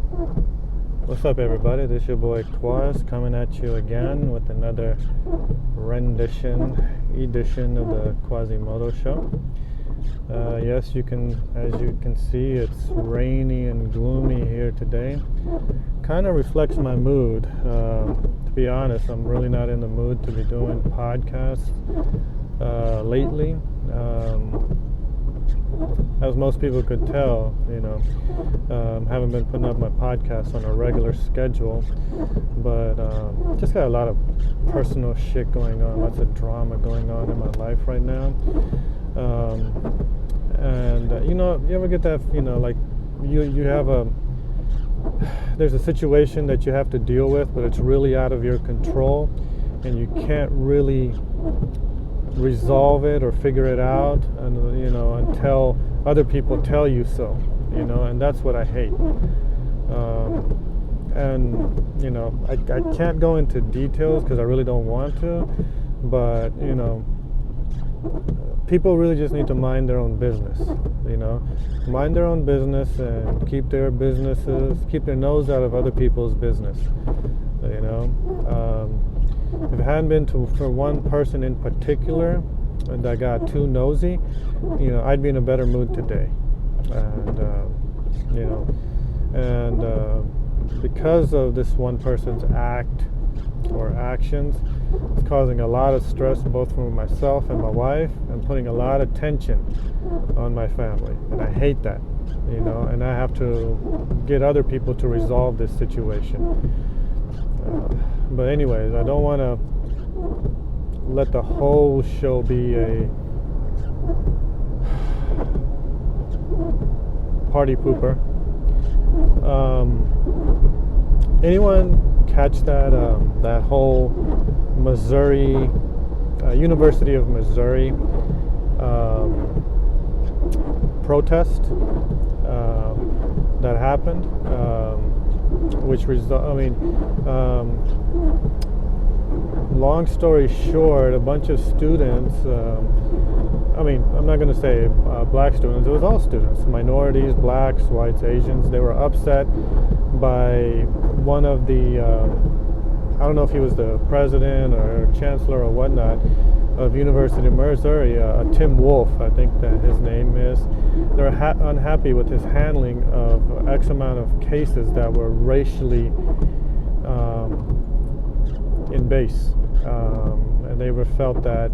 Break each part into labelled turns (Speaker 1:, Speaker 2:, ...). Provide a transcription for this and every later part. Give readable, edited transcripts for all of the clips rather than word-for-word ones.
Speaker 1: What's up, everybody? This is your boy Quaze coming at you again with another edition of the Quazemoto show. Yes, as you can see, it's rainy and gloomy here today. Kind of reflects my mood. To be honest, I'm really not in the mood to be doing podcasts lately. As most people could tell, haven't been putting up my podcasts on a regular schedule, but just got a lot of personal shit going on, lots of drama going on in my life right now. You ever get that, you have there's a situation that you have to deal with, but it's really out of your control, and you can't really resolve it or figure it out, until other people tell you so, and that's what I hate. I can't go into details because I really don't want to, but people really just need to mind their own business, mind their own business and keep their nose out of other people's business, If it hadn't been for one person in particular that got too nosy, I'd be in a better mood today. Because of this one person's act or actions, it's causing a lot of stress both for myself and my wife, and putting a lot of tension on my family. And I hate that, and I have to get other people to resolve this situation. But anyways, I don't want to let the whole show be a party pooper. Anyone catch that whole Missouri, University of Missouri protest that happened? Long story short, a bunch of students, I'm not going to say black students, it was all students, minorities, blacks, whites, Asians. They were upset by one of the, I don't know if he was the president or chancellor or whatnot, of University of Missouri, Tim Wolf, I think that his name is. They're unhappy with his handling of X amount of cases that were racially in base. And they felt that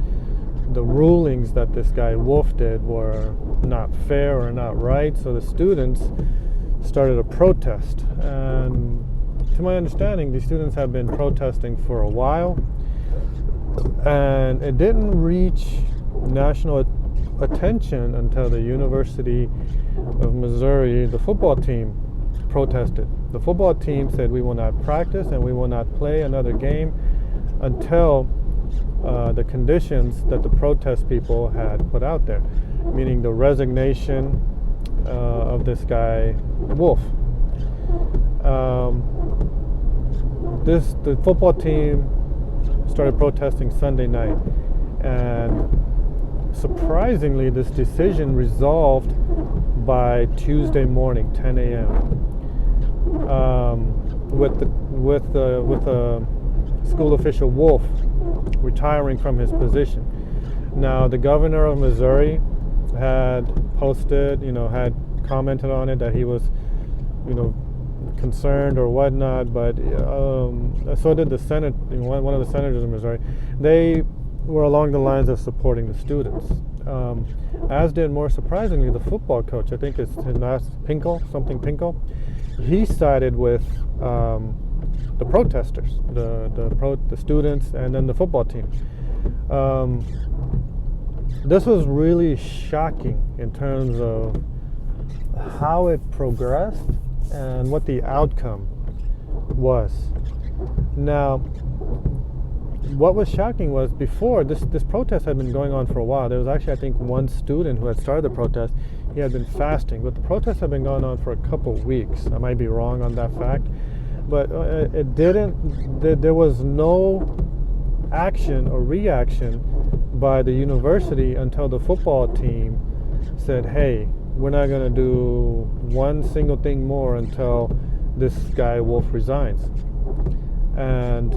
Speaker 1: the rulings that this guy Wolf did were not fair or not right, so the students started a protest. And to my understanding, these students have been protesting for a while, and it didn't reach national attention until the University of Missouri, the football team, protested. The football team said, we will not practice and we will not play another game until the conditions that the protest people had put out there, meaning the resignation of this guy Wolf. The football team started protesting Sunday night, and surprisingly, this decision resolved by Tuesday morning, 10 a.m. With the school official Wolf retiring from his position. Now, the governor of Missouri had posted, had commented on it that he was, concerned or whatnot, but so did the Senate, one of the senators of Missouri. They were along the lines of supporting the students. As did, more surprisingly, the football coach. I think it's his last Pinkel. He sided with the protesters, the students, and then the football team. This was really shocking in terms of how it progressed and what the outcome was. Now, what was shocking was before this protest had been going on for a while. There was actually, I think, one student who had started the protest. He had been fasting, but the protests had been going on for a couple of weeks. I might be wrong on that fact, but there was no action or reaction by the university until the football team said, hey, we're not going to do one single thing more until this guy Wolf resigns. And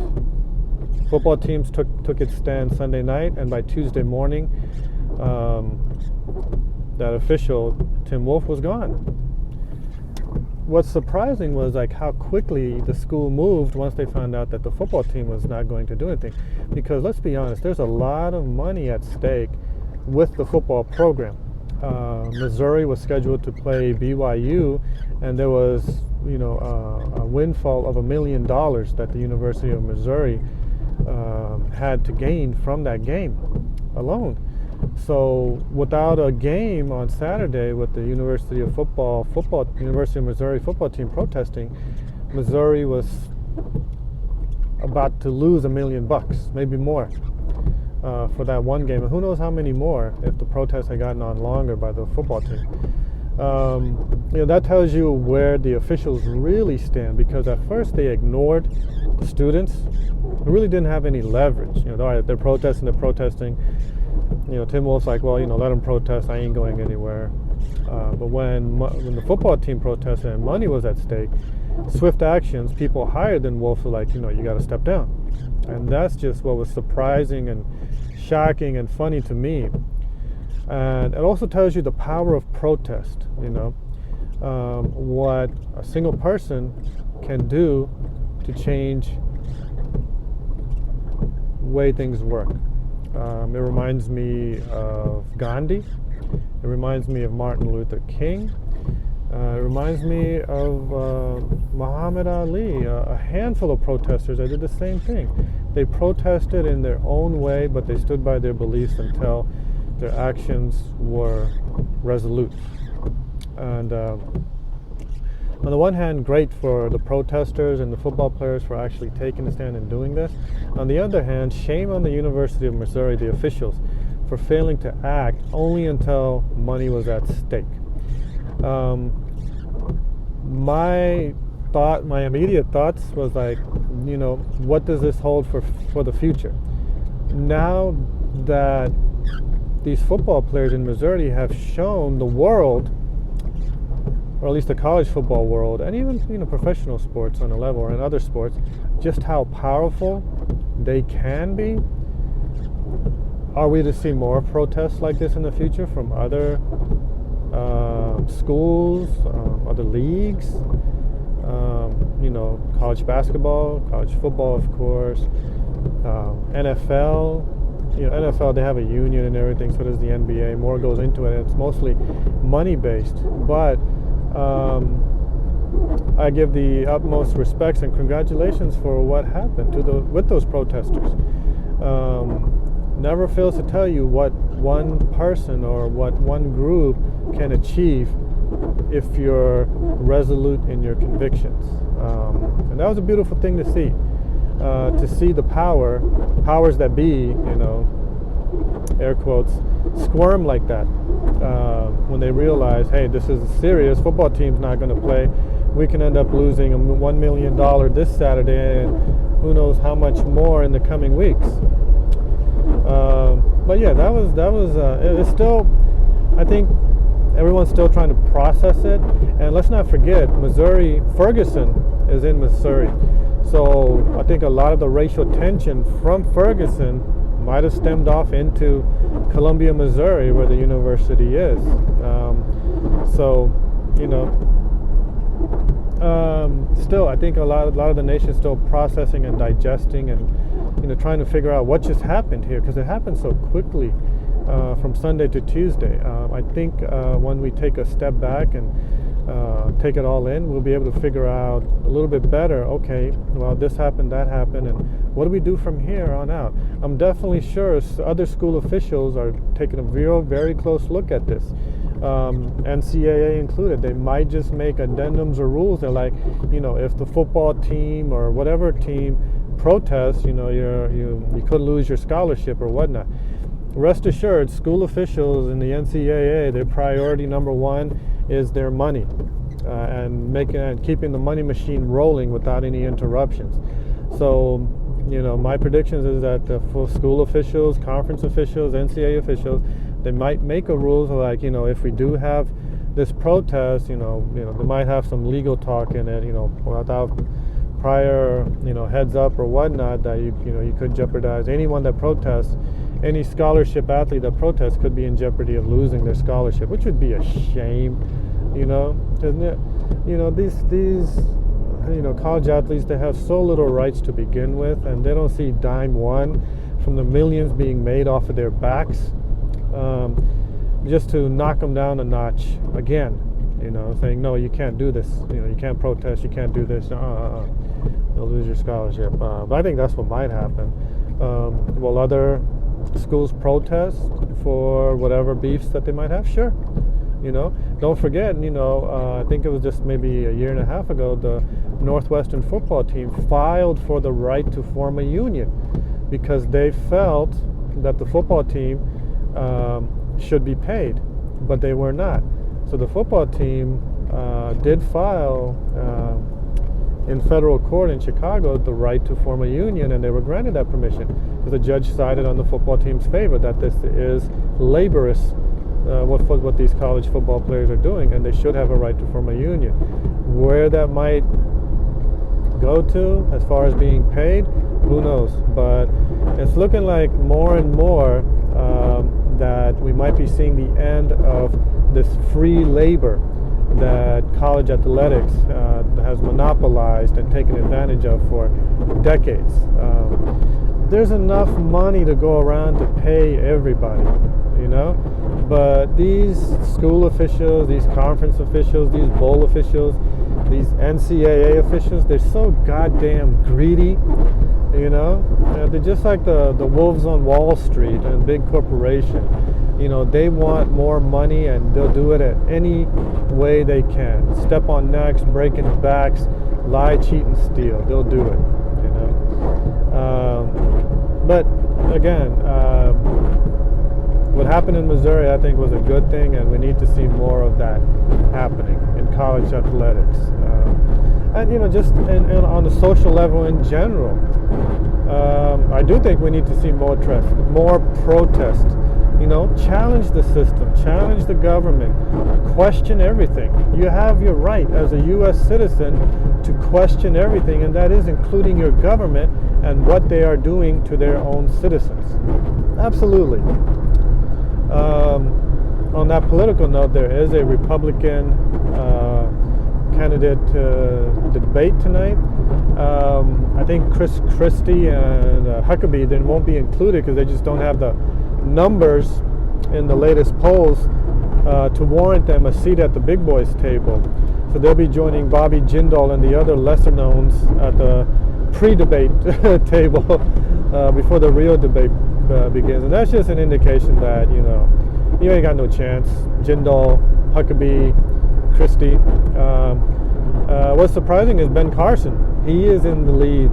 Speaker 1: football teams took its stand Sunday night, and by Tuesday morning, that official, Tim Wolf, was gone. What's surprising was like how quickly the school moved once they found out that the football team was not going to do anything. Because let's be honest, there's a lot of money at stake with the football program. Missouri was scheduled to play BYU, and there was, a windfall of $1 million that the University of Missouri had to gain from that game alone. So without a game on Saturday with the University of Missouri football team protesting, Missouri was about to lose $1 million, maybe more, for that one game. And who knows how many more if the protests had gotten on longer by the football team. That tells you where the officials really stand, because at first they ignored the students who really didn't have any leverage. They're protesting. Tim Wolf's like, well, let them protest. I ain't going anywhere. But when the football team protested and money was at stake, swift actions, people higher than Wolf were like, you got to step down. And that's just what was surprising and shocking and funny to me. And it also tells you the power of protest, what a single person can do to change the way things work. It reminds me of Gandhi. It reminds me of Martin Luther King. It reminds me of Muhammad Ali, a handful of protesters that did the same thing. They protested in their own way, but they stood by their beliefs until their actions were resolute. And on the one hand, great for the protesters and the football players for actually taking a stand and doing this. On the other hand, shame on the University of Missouri, the officials, for failing to act only until money was at stake. My immediate thoughts was like, what does this hold for the future? Now that these football players in Missouri have shown the world, or at least the college football world, and even professional sports on a level, or in other sports, just how powerful they can be. Are we to see more protests like this in the future from other schools, other leagues? College basketball, college football, of course, NFL. NFL, they have a union and everything, so does the NBA. More goes into it. It's mostly money-based, but I give the utmost respects and congratulations for what happened with those protesters. Never fails to tell you what one person or what one group can achieve if you're resolute in your convictions. And that was a beautiful thing to see the powers that be, air quotes, squirm like that when they realize, hey, this is serious. Football team's not going to play. We can end up losing $1 million this Saturday, and who knows how much more in the coming weeks. But yeah, that was. It's still, I think, everyone's still trying to process it. And let's not forget, Ferguson is in Missouri. So I think a lot of the racial tension from Ferguson might have stemmed off into Columbia, Missouri, where the university is. Still, I think a lot of the nation is still processing and digesting and trying to figure out what just happened here, because it happened so quickly from Sunday to Tuesday. I think when we take a step back and take it all in, we'll be able to figure out a little bit better, okay, well, this happened, that happened, and what do we do from here on out? I'm definitely sure other school officials are taking a very close look at this. NCAA included. They might just make addendums or rules. They're like, if the football team or whatever team protests, you could lose your scholarship or whatnot. Rest assured, school officials in the NCAA, their priority number one is their money and keeping the money machine rolling without any interruptions. So, my predictions is that for school officials, conference officials, NCAA officials, they might make a rule like, if we do have this protest, they might have some legal talk in it, without prior, heads up or whatnot, that you could jeopardize anyone that protests. Any scholarship athlete that protests could be in jeopardy of losing their scholarship, which would be a shame, isn't it? These college athletes, they have so little rights to begin with, and they don't see dime one from the millions being made off of their backs, just to knock them down a notch again, saying, no, you can't do this, you can't protest, you can't do this, you'll lose your scholarship. But I think that's what might happen. Will other schools protest for whatever beefs that they might have? Sure. Don't forget, I think it was just maybe a year and a half ago, the Northwestern football team filed for the right to form a union because they felt that the football team should be paid, but they were not. So the football team did file in federal court in Chicago the right to form a union, and they were granted that permission because the judge sided on the football team's favor, that this is laborious, what these college football players are doing, and they should have a right to form a union. Where that might go to as far as being paid, who knows? But it's looking like more and more that we might be seeing the end of this free labor that college athletics has monopolized and taken advantage of for decades. There's enough money to go around to pay everybody, but these school officials, these conference officials, these bowl officials, these NCAA officials, they're so goddamn greedy, they're just like the wolves on Wall Street and big corporation. They want more money, and they'll do it at any way they can. Step on necks, breaking backs, lie, cheat, and steal. They'll do it, But again, what happened in Missouri, I think, was a good thing, and we need to see more of that happening in college athletics. And just on the social level in general, I do think we need to see more protest. Challenge the system, challenge the government, question everything. You have your right as a U.S. citizen to question everything, and that is including your government and what they are doing to their own citizens. Absolutely. On that political note, there is a Republican candidate the debate tonight. I think Chris Christie and Huckabee then won't be included because they just don't have the numbers in the latest polls to warrant them a seat at the big boys table. So they'll be joining Bobby Jindal and the other lesser knowns at the pre-debate table before the real debate begins. And that's just an indication that you ain't got no chance. Jindal, Huckabee, Christie. What's surprising is Ben Carson. He is in the lead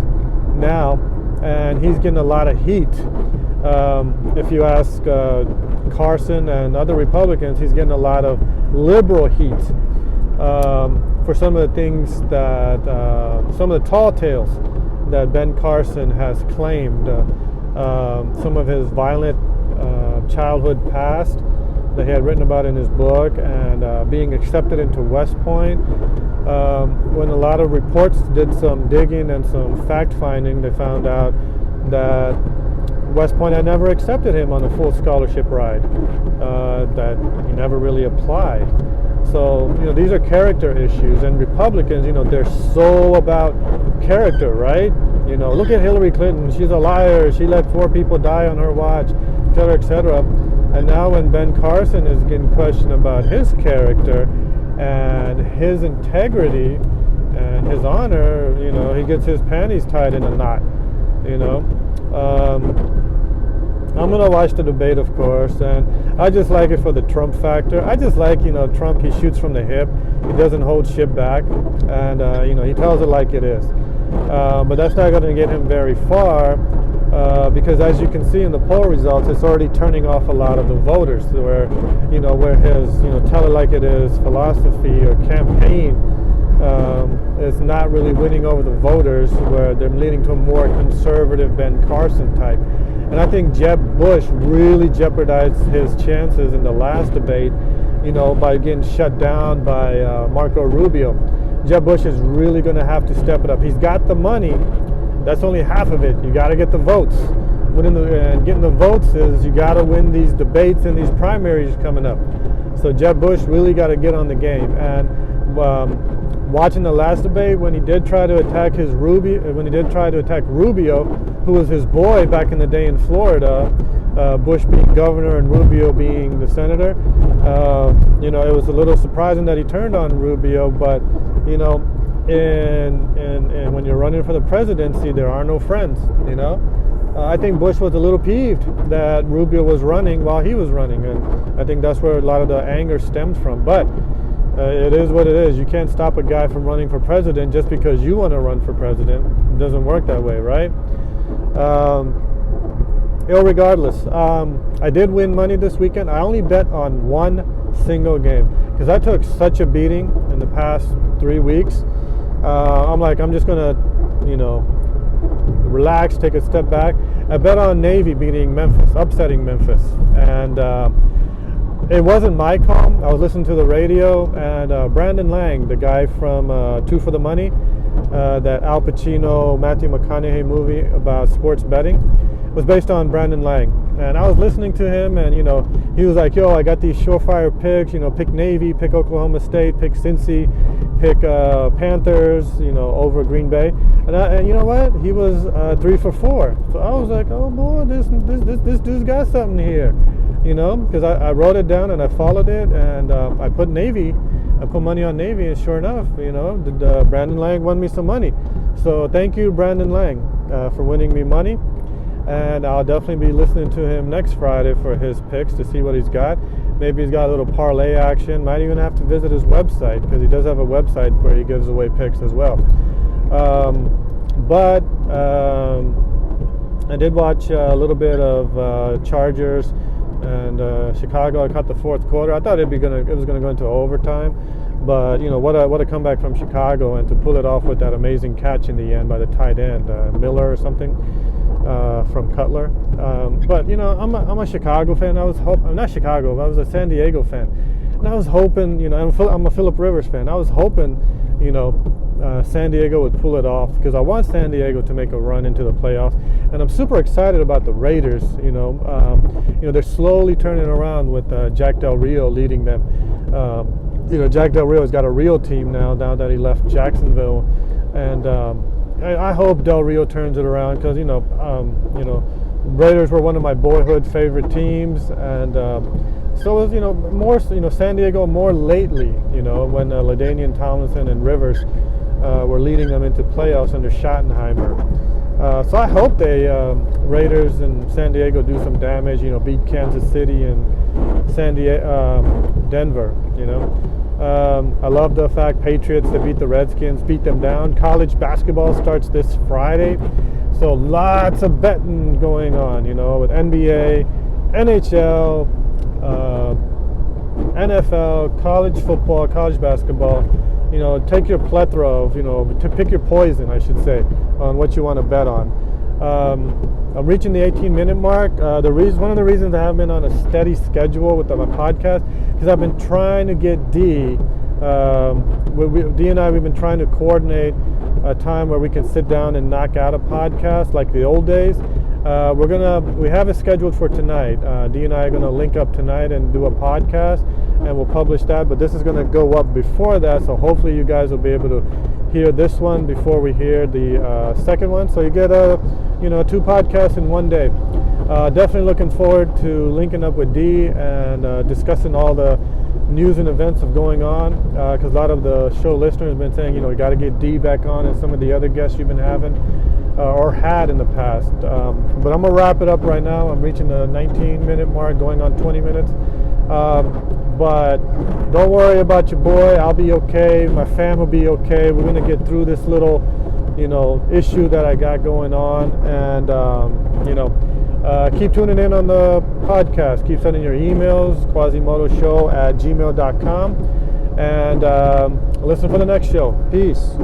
Speaker 1: now, and he's getting a lot of heat. If you ask Carson and other Republicans, he's getting a lot of liberal heat for some of the things that, some of the tall tales that Ben Carson has claimed, some of his violent childhood past that he had written about in his book, and being accepted into West Point. When a lot of reports did some digging and some fact-finding, they found out that West Point had never accepted him on a full scholarship ride, that he never really applied. So, these are character issues, and Republicans, they're so about character, right? Look at Hillary Clinton. She's a liar. She let 4 people die on her watch, et cetera, et cetera. And now when Ben Carson is getting questioned about his character and his integrity and his honor, he gets his panties tied in a knot, I'm going to watch the debate, of course, and I just like it for the Trump factor. I just like, Trump, he shoots from the hip. He doesn't hold shit back, and, he tells it like it is. But that's not going to get him very far, because as you can see in the poll results, it's already turning off a lot of the voters, where his, tell it like it is philosophy or campaign is not really winning over the voters, where they're leaning to a more conservative Ben Carson type. And I think Jeb Bush really jeopardized his chances in the last debate by getting shut down by Marco Rubio. Jeb Bush is really going to have to step it up. He's got the money. That's only half of it. You got to get the votes. And getting the votes is you got to win these debates and these primaries coming up. So Jeb Bush really got to get on the game. And watching the last debate, when he did try to attack Rubio, who was his boy back in the day in Florida, Bush being governor and Rubio being the senator, it was a little surprising that he turned on Rubio. But and when you're running for the presidency, there are no friends. I think Bush was a little peeved that Rubio was running while he was running, and I think that's where a lot of the anger stemmed from. But it is what it is. You can't stop a guy from running for president just because you want to run for president. It doesn't work that way, right? Regardless, I did win money this weekend. I only bet on one single game because I took such a beating in the past 3 weeks. I'm just gonna, relax, take a step back. I bet on Navy beating Memphis, upsetting Memphis, and it wasn't my call. I was listening to the radio, and Brandon Lang, the guy from Two for the Money, that Al Pacino, Matthew McConaughey movie about sports betting, was based on Brandon Lang. And I was listening to him, and he was like, "Yo, I got these surefire picks. Pick Navy, pick Oklahoma State, pick Cincy, pick Panthers. Over Green Bay." And you know what? He was 3 for 4. So I was like, "Oh boy, this dude's got something here." Because I wrote it down and I followed it, and I put Navy. I put money on Navy, and sure enough, Brandon Lang won me some money. So thank you, Brandon Lang, for winning me money. And I'll definitely be listening to him next Friday for his picks to see what he's got. Maybe he's got a little parlay action. Might even have to visit his website because he does have a website where he gives away picks as well. But I did watch a little bit of Chargers and Chicago. I caught the fourth quarter. I thought it was going to go into overtime. But what a comeback from Chicago, and to pull it off with that amazing catch in the end by the tight end, Miller or something, from Cutler. But I'm a Chicago fan. I'm not Chicago, but I was a San Diego fan, and I was hoping, I'm a Phillip Rivers fan. I was hoping, San Diego would pull it off because I want San Diego to make a run into the playoffs, and I'm super excited about the Raiders. They're slowly turning around with Jack Del Rio leading them. Jack Del Rio has got a real team now that he left Jacksonville, and I hope Del Rio turns it around because Raiders were one of my boyhood favorite teams, and so was more San Diego more lately. When LaDainian Tomlinson and Rivers were leading them into playoffs under Schottenheimer. So I hope they Raiders and San Diego do some damage. Beat Kansas City and Denver. I love the fact Patriots, they beat the Redskins, beat them down. College basketball starts this Friday, so lots of betting going on, with NBA, NHL, NFL, college football, college basketball. Take your plethora of, to pick your poison, I should say, on what you want to bet on. I'm reaching the 18-minute mark. One of the reasons I have been on a steady schedule with my podcast, because I've been trying to get D. D and I, we've been trying to coordinate a time where we can sit down and knock out a podcast like the old days. We have it scheduled for tonight. D and I are gonna link up tonight and do a podcast, and we'll publish that. But this is gonna go up before that, so hopefully you guys will be able to hear this one before we hear the second one. So you get two podcasts in one day. Definitely looking forward to linking up with D and discussing all the news and events of going on, because a lot of the show listeners have been saying, you got to get D back on, and some of the other guests you've been having or had in the past. But I'm gonna wrap it up right now. I'm reaching the 19-minute mark, going on 20 minutes. But don't worry about your boy. I'll be okay. My fam will be okay. We're gonna get through this little, issue that I got going on, and keep tuning in on the podcast. Keep sending your emails, quazemotoshow@gmail.com, and listen for the next show. Peace.